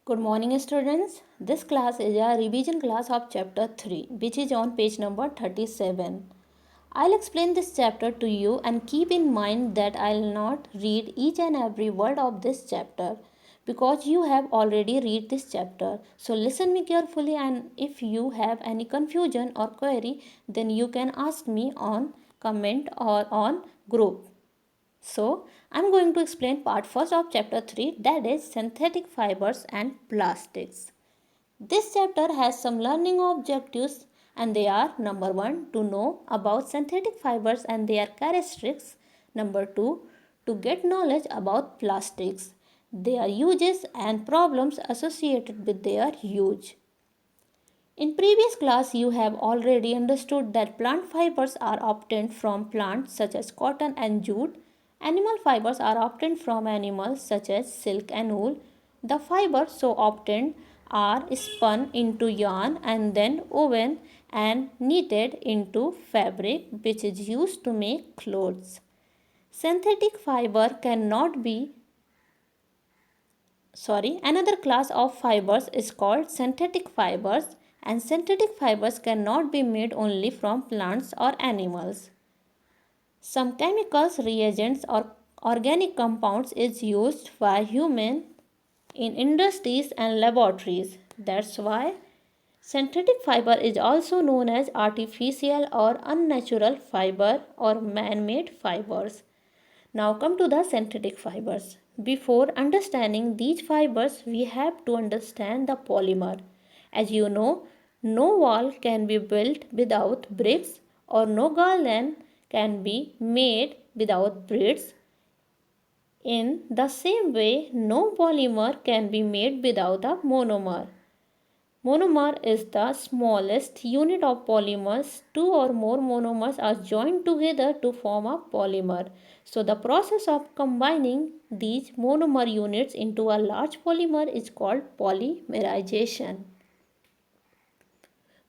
Good morning, students. This class is a revision class of chapter 3, which is on page number 37. I'll explain this chapter to you and keep in mind that I'll not read each and every word of this chapter because you have already read this chapter. So listen me carefully, and if you have any confusion or query, then you can ask me on comment or on group. So, I'm going to explain part first of chapter 3, that is synthetic fibers and plastics. This chapter has some learning objectives, and they are: number 1, to know about synthetic fibers and their characteristics; number 2, to get knowledge about plastics, their uses and problems associated with their use. In previous class you have already understood that plant fibers are obtained from plants such as cotton and jute. Animal fibers are obtained from animals such as silk and wool. The fibers so obtained are spun into yarn and then woven and knitted into fabric, which is used to make clothes. Synthetic fiber cannot be Another class of fibers is called synthetic fibers, and synthetic fibers cannot be made only from plants or animals. Some chemicals, reagents or organic compounds is used by human in industries and laboratories. That's why synthetic fiber is also known as artificial or unnatural fiber or man-made fibers. Now come to the synthetic fibers. Before understanding these fibers, we have to understand the polymer. As you know, no wall can be built without bricks, or no garland can be made without braids. In the same way, no polymer can be made without a monomer. Monomer is the smallest unit of polymers. Two or more monomers are joined together to form a polymer. So the process of combining these monomer units into a large polymer is called polymerization.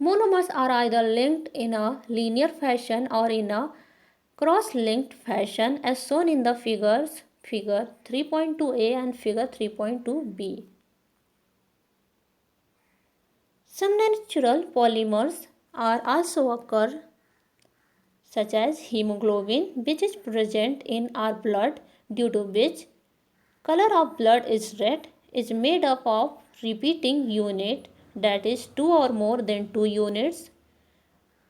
Monomers are either linked in a linear fashion or in a cross-linked fashion as shown in the figure 3.2a and figure 3.2b. Some natural polymers are also occur, such as hemoglobin, which is present in our blood, due to which color of blood is red, is made up of repeating unit, that is 2 or more than 2 units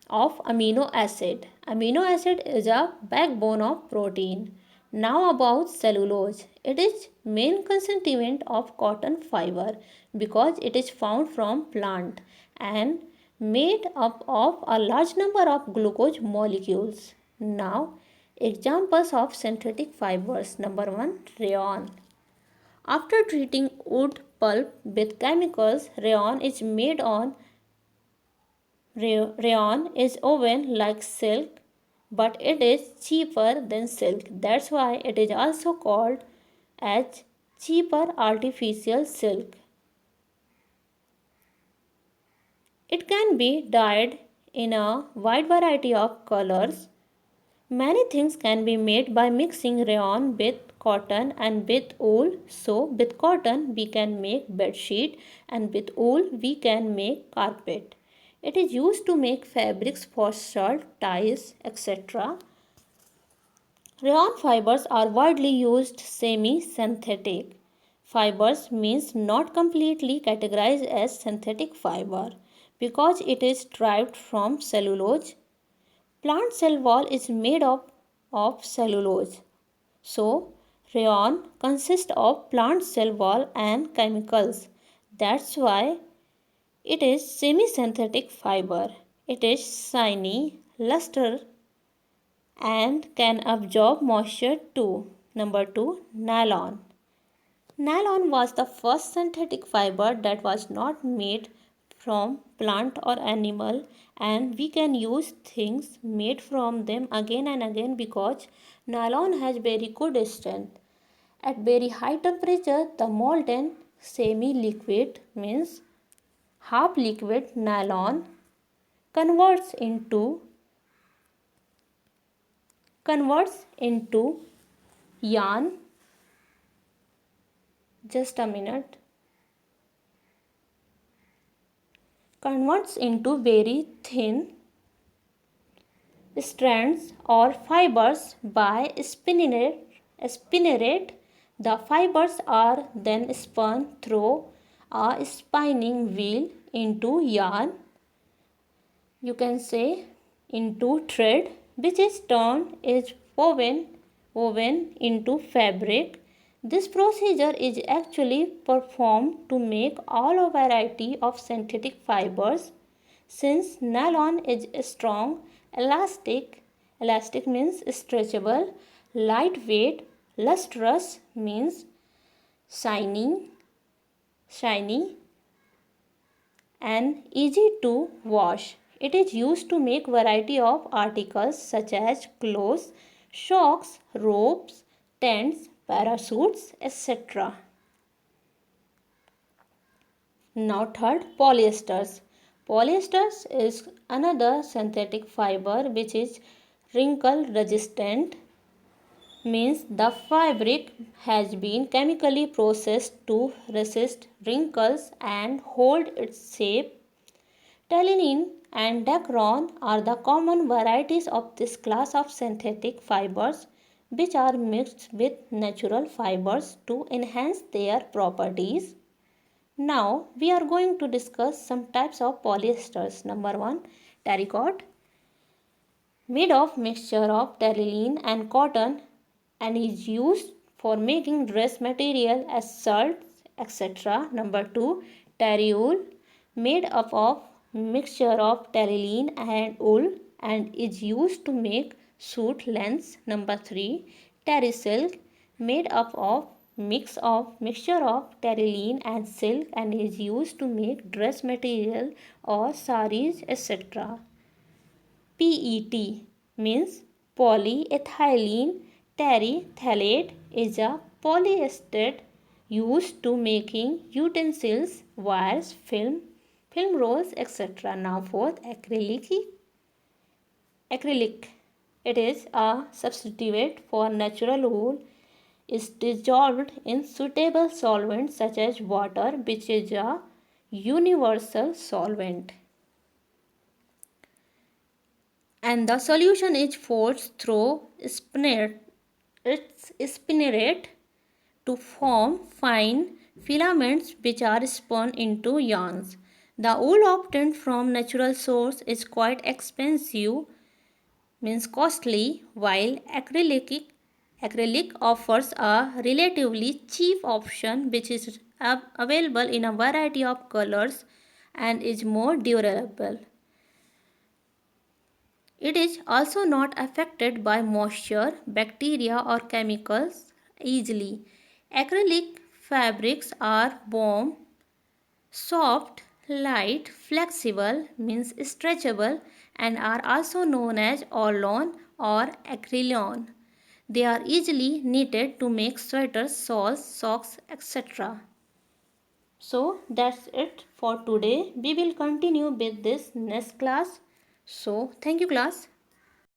of amino acid. Amino acid is a backbone of protein. Now about cellulose. It is main constituent of cotton fiber because it is found from plant and made up of a large number of glucose molecules. Now examples of synthetic fibers. Number 1, rayon. After treating wood pulp with chemicals, rayon is woven like silk, but it is cheaper than silk. That's why it is also called as cheaper artificial silk. It can be dyed in a wide variety of colors. Many things can be made by mixing rayon with cotton and with wool. So with cotton we can make bed sheet, and with wool we can make carpet. It is used to make fabrics for shirt, ties, etc. Rayon fibers are widely used. Semi-synthetic fibers means not completely categorized as synthetic fiber because it is derived from cellulose. Plant cell wall is made up of cellulose. So, rayon consists of plant cell wall and chemicals. That's why it is semi-synthetic fiber. It is shiny, luster and can absorb moisture too. Number 2, nylon. Nylon was the first synthetic fiber that was not made from plant or animal, and we can use things made from them again and again because nylon has very good strength. At very high temperature, the molten semi-liquid means half liquid nylon converts into yarn. Just a minute. converts into very thin strands or fibers by spinneret. The fibers are then spun through a spinning wheel into yarn, you can say into thread, which is turned is woven into fabric. This procedure is actually performed to make all a variety of synthetic fibers. Since nylon is strong, elastic means stretchable, lightweight, lustrous means shiny, and easy to wash. It is used to make variety of articles such as clothes, socks, ropes, tents, parachutes, etc. Now third, polyesters. Polyesters is another synthetic fiber which is wrinkle resistant, means the fabric has been chemically processed to resist wrinkles and hold its shape. Tellurine and Dacron are the common varieties of this class of synthetic fibers, which are mixed with natural fibers to enhance their properties. Now we are going to discuss some types of polyesters. Number 1, terracotta, made of mixture of tellurine and cotton and is used for making dress material as shirts, etc. Number 2, terreole, made up of mixture of tellurine and wool and is used to make suit lengths. Number 3, terry silk, made up of mixture of tellurine and silk and is used to make dress material or saris, etc. PET means polyethylene terephthalate is a polyester used to making utensils, wires, film rolls, etc. Now fourth, acrylic. It is a substitute for natural wool, is dissolved in suitable solvents such as water, which is a universal solvent, and the solution is forced through spinneret to form fine filaments which are spun into yarns. The wool obtained from natural source is quite expensive, means costly, while acrylic offers a relatively cheap option which is available in a variety of colors and is more durable. It is also not affected by moisture, bacteria or chemicals easily. Acrylic fabrics are warm, soft, light, flexible, means stretchable, and are also known as Orlon or acrylon. They are easily knitted to make sweaters, shawls, socks, etc. So that's it for today. We will continue with this next class. So thank you class.